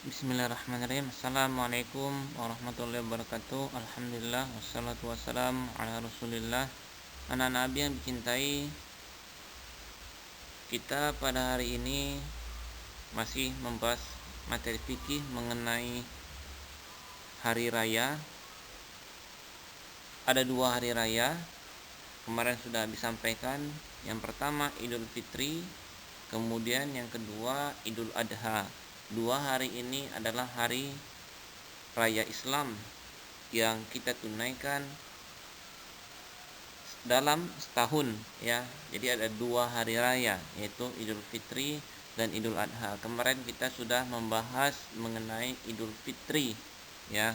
Bismillahirrahmanirrahim. Assalamualaikum warahmatullahi wabarakatuh. Alhamdulillah wassalatu wassalamu ala Rasulillah. Anak Nabi yang dicintai, kita pada hari ini masih membahas materi fikih mengenai hari raya. Ada 2 hari raya. Kemarin sudah disampaikan. Yang pertama Idul Fitri, kemudian yang kedua Idul Adha. 2 hari ini adalah hari raya Islam yang kita tunaikan dalam setahun, ya. Jadi ada 2 hari raya, yaitu Idul Fitri dan Idul Adha. Kemarin kita sudah membahas mengenai Idul Fitri, ya.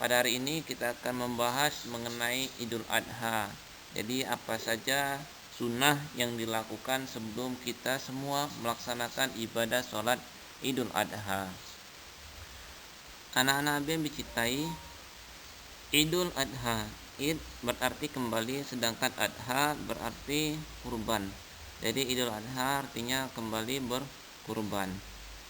Pada hari ini kita akan membahas mengenai Idul Adha. Jadi apa saja sunnah yang dilakukan sebelum kita semua melaksanakan ibadah sholat Idul Adha. Anak-anak Nabi yang dicintai, Idul Adha, Id berarti kembali, sedangkan Adha berarti kurban. Jadi Idul Adha artinya kembali berkurban.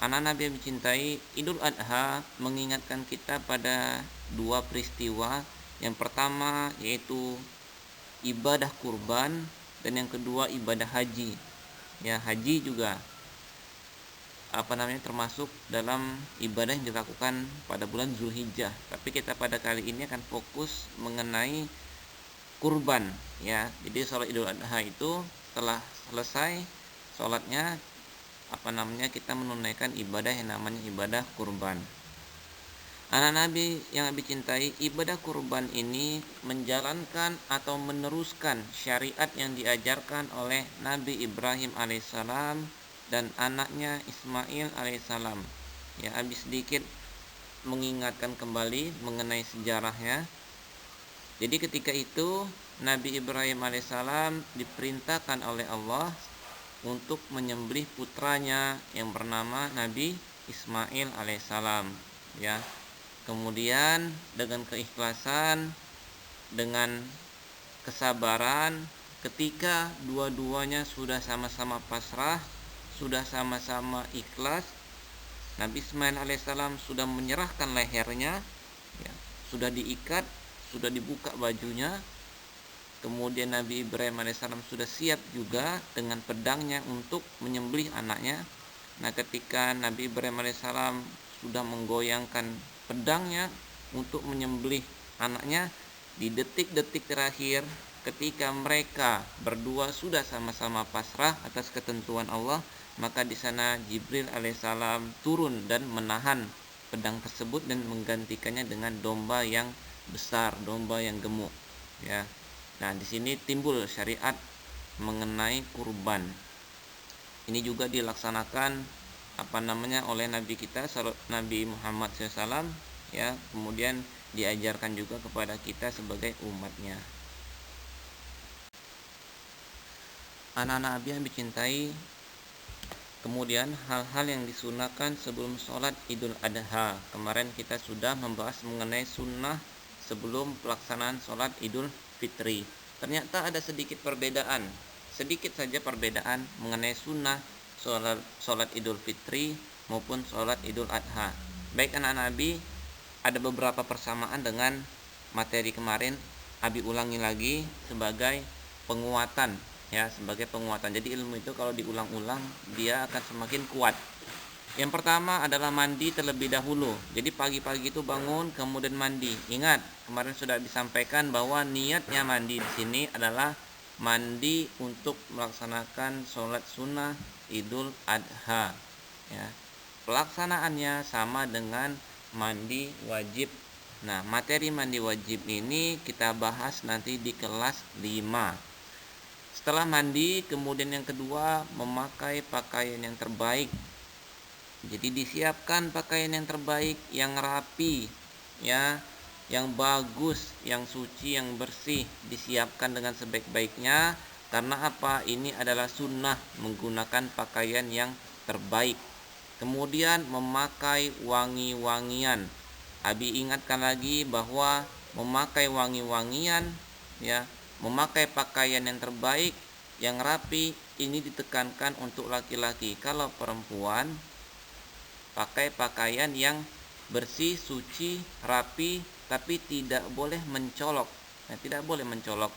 Anak Nabi yang dicintai, Idul Adha mengingatkan kita pada 2 peristiwa. Yang pertama yaitu ibadah kurban, dan yang kedua ibadah haji. Ya, haji juga termasuk dalam ibadah yang dilakukan pada bulan Zulhijjah. Tapi kita pada kali ini akan fokus mengenai kurban, ya. Jadi sholat Idul Adha itu setelah selesai sholatnya kita menunaikan ibadah yang namanya ibadah kurban. Anak Nabi yang Nabi cintai, ibadah kurban ini menjalankan atau meneruskan syariat yang diajarkan oleh Nabi Ibrahim alaihissalam dan anaknya Ismail alaihissalam. Ya, habis sedikit mengingatkan kembali mengenai sejarahnya. Jadi ketika itu Nabi Ibrahim alaihissalam diperintahkan oleh Allah untuk menyembelih putranya yang bernama Nabi Ismail alaihissalam, ya. Kemudian dengan keikhlasan, dengan kesabaran, ketika dua-duanya sudah sama-sama pasrah, sudah sama-sama ikhlas, Nabi Ismail alaihissalam sudah menyerahkan lehernya, ya, sudah diikat, sudah dibuka bajunya. Kemudian Nabi Ibrahim alaihissalam sudah siap juga dengan pedangnya untuk menyembelih anaknya. Nah, ketika Nabi Ibrahim alaihissalam sudah menggoyangkan pedangnya untuk menyembelih anaknya, di detik-detik terakhir ketika mereka berdua sudah sama-sama pasrah atas ketentuan Allah, maka di sana Jibril alaihissalam turun dan menahan pedang tersebut dan menggantikannya dengan domba yang besar, domba yang gemuk, ya. Nah, di sini timbul syariat mengenai kurban. Ini juga dilaksanakan oleh Nabi kita Nabi Muhammad SAW, ya. Kemudian diajarkan juga kepada kita sebagai umatnya. Anak-anak Nabi yang dicintai, kemudian hal-hal yang disunahkan sebelum sholat Idul Adha. Kemarin kita sudah membahas mengenai sunnah sebelum pelaksanaan sholat Idul Fitri. Ternyata ada sedikit saja perbedaan mengenai sunnah sholat Idul Fitri maupun sholat Idul Adha. Baik anak Nabi, ada beberapa persamaan dengan materi kemarin. Abi ulangi lagi sebagai penguatan, ya, sebagai penguatan. Jadi ilmu itu kalau diulang-ulang dia akan semakin kuat. Yang pertama adalah mandi terlebih dahulu. Jadi pagi-pagi itu bangun kemudian mandi. Ingat, kemarin sudah disampaikan bahwa niatnya mandi di sini adalah mandi untuk melaksanakan sholat sunnah Idul Adha, ya. Pelaksanaannya sama dengan mandi wajib. Nah, materi mandi wajib ini kita bahas nanti di kelas 5. Setelah mandi, kemudian yang kedua memakai pakaian yang terbaik. Jadi disiapkan pakaian yang terbaik, yang rapi, ya, yang bagus, yang suci, yang bersih, disiapkan dengan sebaik-baiknya. Karena apa? Ini adalah sunnah menggunakan pakaian yang terbaik. Kemudian memakai wangi-wangian. Abi ingatkan lagi bahwa memakai wangi-wangian, ya, memakai pakaian yang terbaik, yang rapi, ini ditekankan untuk laki-laki. Kalau perempuan pakai pakaian yang bersih, suci, rapi, tapi tidak boleh mencolok. Nah, tidak boleh mencolok.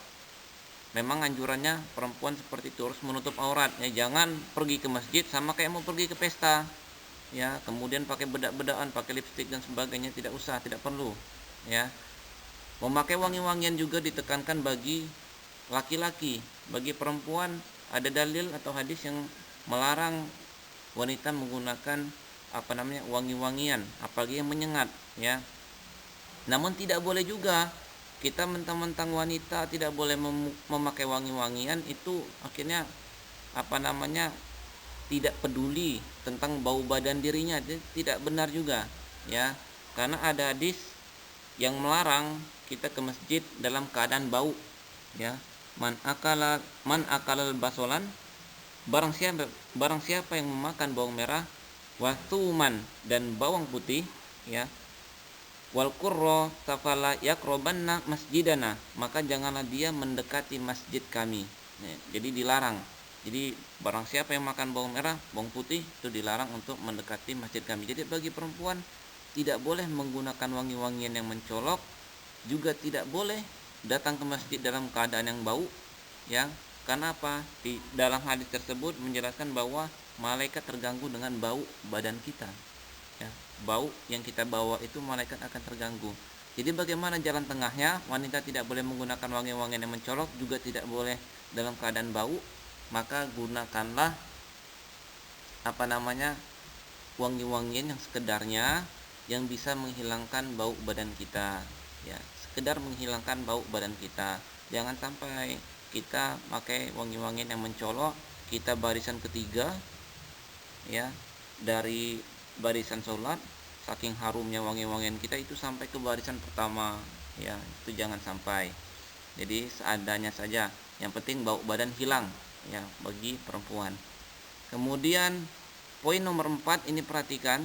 Memang anjurannya perempuan seperti itu harus menutup aurat. Ya, jangan pergi ke masjid sama kayak mau pergi ke pesta. Ya, kemudian pakai bedak-bedakan, pakai lipstik dan sebagainya, tidak usah, tidak perlu. Ya. Memakai wangi-wangian juga ditekankan bagi laki-laki. Bagi perempuan ada dalil atau hadis yang melarang wanita menggunakan wangi-wangian, apalagi yang menyengat, ya. Namun tidak boleh juga kita mentang-mentang wanita tidak boleh memakai wangi-wangian, itu akhirnya tidak peduli tentang bau badan dirinya. Tidak benar juga, ya. Karena ada hadis yang melarang kita ke masjid dalam keadaan bau, ya. Man akala basolan, barang siapa yang memakan bawang merah, wasuman, dan bawang putih, ya, wal qurra tafala yakrobanna masjidana, maka janganlah dia mendekati masjid kami. Ya, jadi dilarang. Jadi barang siapa yang makan bawang merah, bawang putih, itu dilarang untuk mendekati masjid kami. Jadi bagi perempuan tidak boleh menggunakan wangi-wangian yang mencolok, juga tidak boleh datang ke masjid dalam keadaan yang bau, ya. Karena apa? Di dalam hadis tersebut menjelaskan bahwa malaikat terganggu dengan bau badan kita, ya. Bau yang kita bawa itu malaikat akan terganggu. Jadi bagaimana jalan tengahnya? Wanita tidak boleh menggunakan wangi-wangian yang mencolok, juga tidak boleh dalam keadaan bau. Maka gunakanlah wangi-wangian yang sekedarnya, yang bisa menghilangkan bau badan kita, ya. Sekedar menghilangkan bau badan kita. Jangan sampai kita pakai wangi-wangian yang mencolok, kita barisan ketiga, ya, dari barisan sholat, saking harumnya wangi-wangian kita itu sampai ke barisan pertama, ya. Itu jangan sampai. Jadi seadanya saja, yang penting bau badan hilang, ya, bagi perempuan. Kemudian poin nomor 4 ini perhatikan,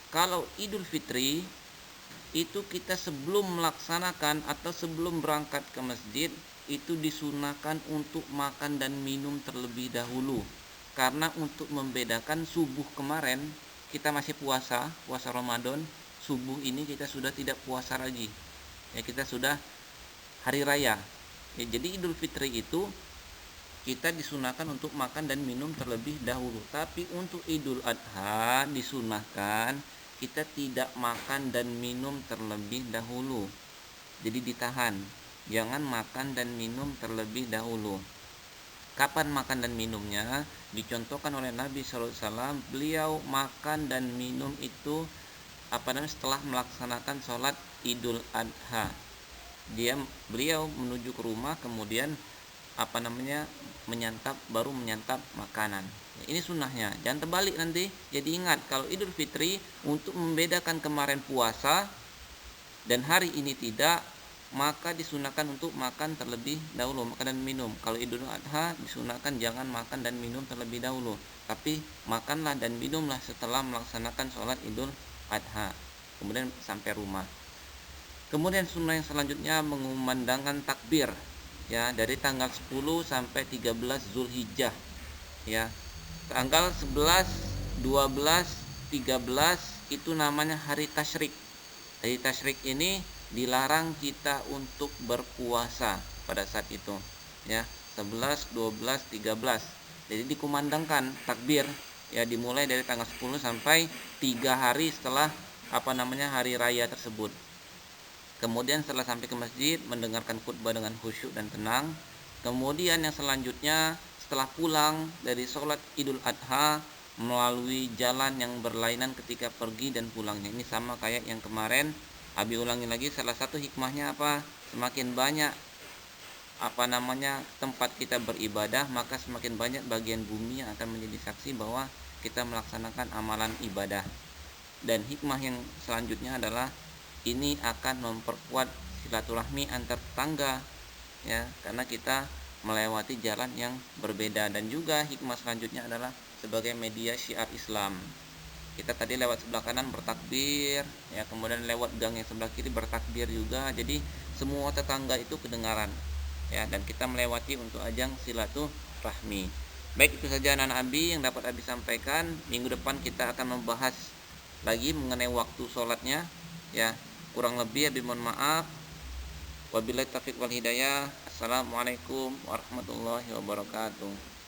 kalau Idul Fitri itu kita sebelum melaksanakan atau sebelum berangkat ke masjid itu disunahkan untuk makan dan minum terlebih dahulu. Karena untuk membedakan subuh kemarin kita masih puasa Ramadan, subuh ini kita sudah tidak puasa lagi. Ya, kita sudah hari raya. Ya, jadi Idul Fitri itu kita disunahkan untuk makan dan minum terlebih dahulu. Tapi untuk Idul Adha disunahkan kita tidak makan dan minum terlebih dahulu. Jadi ditahan, jangan makan dan minum terlebih dahulu. Kapan makan dan minumnya? Dicontohkan oleh Nabi SAW, beliau makan dan minum itu setelah melaksanakan sholat Idul Adha. Beliau menuju ke rumah, kemudian baru menyantap makanan. Ini sunnahnya, jangan terbalik nanti. Jadi ingat, kalau Idul Fitri untuk membedakan kemarin puasa dan hari ini tidak, maka disunahkan untuk makan terlebih dahulu, makan dan minum. Kalau Idul Adha disunahkan jangan makan dan minum terlebih dahulu, tapi makanlah dan minumlah setelah melaksanakan sholat Idul Adha, kemudian sampai rumah. Kemudian sunnah yang selanjutnya mengumandangkan takbir, ya, dari tanggal 10 sampai 13 Zulhijjah, ya. Tanggal 11, 12, 13 itu namanya hari tasyrik. Hari tasyrik ini dilarang kita untuk berpuasa pada saat itu, ya. 11, 12, 13. Jadi dikumandangkan takbir, ya, dimulai dari tanggal 10 sampai 3 hari setelah hari raya tersebut. Kemudian setelah sampai ke masjid mendengarkan khutbah dengan khusyuk dan tenang. Kemudian yang selanjutnya setelah pulang dari sholat Idul Adha melalui jalan yang berlainan ketika pergi dan pulangnya. Ini sama kayak yang kemarin. Abi ulangi lagi, salah satu hikmahnya apa? Semakin banyak tempat kita beribadah, maka semakin banyak bagian bumi yang akan menjadi saksi bahwa kita melaksanakan amalan ibadah. Dan hikmah yang selanjutnya adalah ini akan memperkuat silaturahmi antar tetangga, ya, karena kita melewati jalan yang berbeda. Dan juga hikmah selanjutnya adalah sebagai media syiar Islam. Kita tadi lewat sebelah kanan bertakbir, ya, kemudian lewat gang yang sebelah kiri bertakbir juga. Jadi semua tetangga itu kedengaran, ya, dan kita melewati untuk ajang silaturahmi. Baik, itu saja anak-anak Abi yang dapat Abi sampaikan. Minggu depan kita akan membahas lagi mengenai waktu sholatnya ya. Kurang lebih ya mohon maaf. Wabillahi taufiq wal hidayah. Assalamualaikum warahmatullahi wabarakatuh.